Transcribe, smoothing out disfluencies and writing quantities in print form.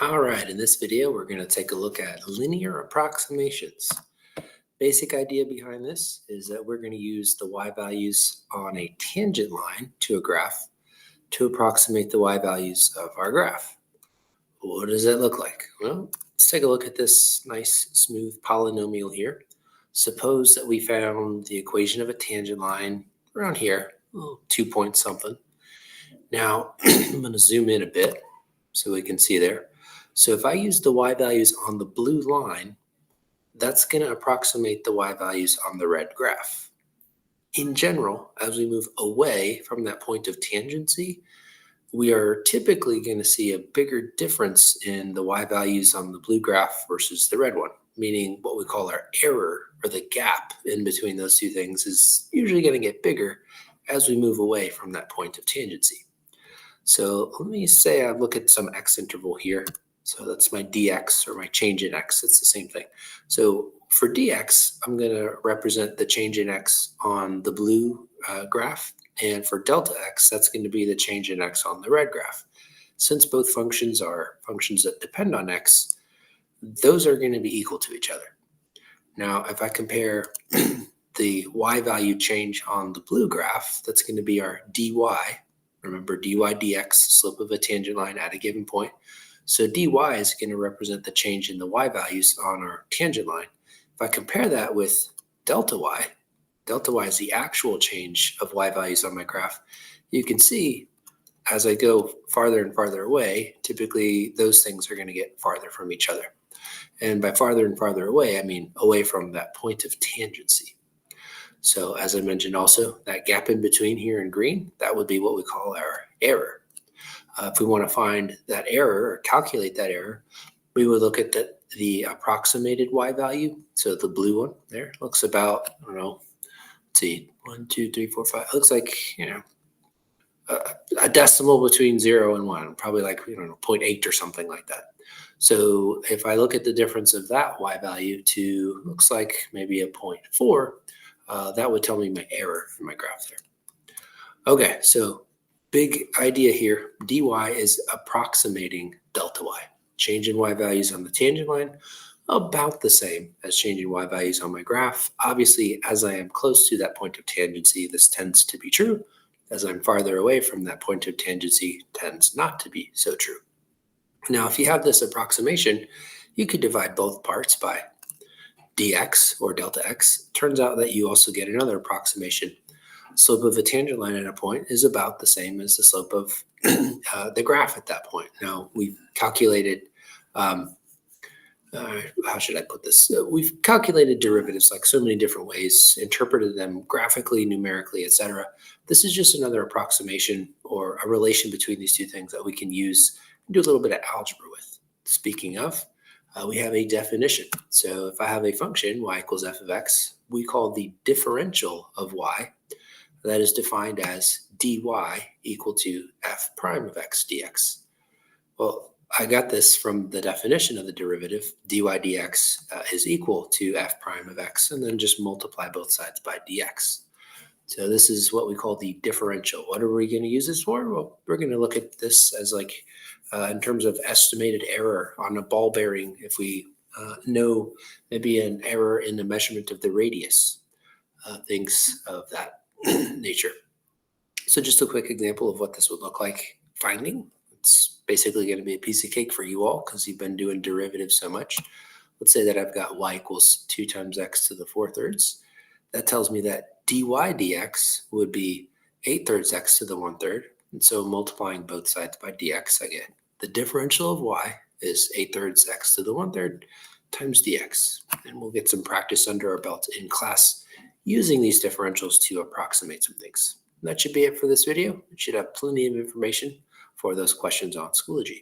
All right, in this video, we're going to take a look at linear approximations. Basic idea behind this is that we're going to use the y values on a tangent line to a graph to approximate the y values of our graph. What does that look like? Well, let's take a look at this nice, smooth polynomial here. Suppose that we found the equation of a tangent line around here, 2 point something. Now, I'm going to zoom in a bit so we can see there. So if I use the y values on the blue line, that's going to approximate the y values on the red graph. In general, as we move away from that point of tangency, we are typically going to see a bigger difference in the y values on the blue graph versus the red one, meaning what we call our error, or the gap in between those two things, is usually going to get bigger as we move away from that point of tangency. So let me say I look at some x interval here. So that's my dx, or my change in x. It's the same thing. So for dx, I'm going to represent the change in x on the blue graph. And for delta x, that's going to be the change in x on the red graph. Since both functions are functions that depend on x, those are going to be equal to each other. Now, if I compare the y value change on the blue graph, that's going to be our dy. Remember, dy dx, slope of a tangent line at a given point. So dy is going to represent the change in the y values on our tangent line. If I compare that with delta y is the actual change of y values on my graph. You can see as I go farther and farther away, typically those things are going to get farther from each other. And by farther and farther away, I mean away from that point of tangency. So as I mentioned also, that gap in between here in green, that would be what we call our error. If we want to find that error or calculate that error, we would look at the approximated y value. So the blue one there looks about, I don't know, let's see, 1, 2, 3, 4, 5. It looks like, a decimal between 0 and 1, probably like, 0.8 or something like that. So if I look at the difference of that y value to, looks like maybe a 0.4, that would tell me my error in my graph there. Okay, so big idea here, dy is approximating delta y. Change in y values on the tangent line, about the same as change in y values on my graph. Obviously, as I am close to that point of tangency, this tends to be true. As I'm farther away from that point of tangency, tends not to be so true. Now, if you have this approximation, you could divide both parts by dx, or delta x. Turns out that you also get another approximation. Slope of a tangent line at a point is about the same as the slope of the graph at that point. Now, we've calculated, how should I put this? We've calculated derivatives like so many different ways, interpreted them graphically, numerically, etc. This is just another approximation or a relation between these two things that we can use and do a little bit of algebra with. Speaking of, we have a definition. So if I have a function, y equals f of x, we call the differential of y, that is defined as dy equal to f prime of x dx. Well, I got this from the definition of the derivative. Dy dx is equal to f prime of x, and then just multiply both sides by dx. So this is what we call the differential. What are we going to use this for? Well, we're going to look at this as like in terms of estimated error on a ball bearing. If we know maybe an error in the measurement of the radius, things of that nature. So just a quick example of what this would look like finding. It's basically going to be a piece of cake for you all because you've been doing derivatives so much. Let's say that I've got y equals 2 times x to the 4/3. That tells me that dy dx would be 8/3 x to the 1/3. And so multiplying both sides by dx, I get the differential of y is 8/3 x to the 1/3 times dx. And we'll get some practice under our belt in class using these differentials to approximate some things. That should be it for this video. It should have plenty of information for those questions on Schoology.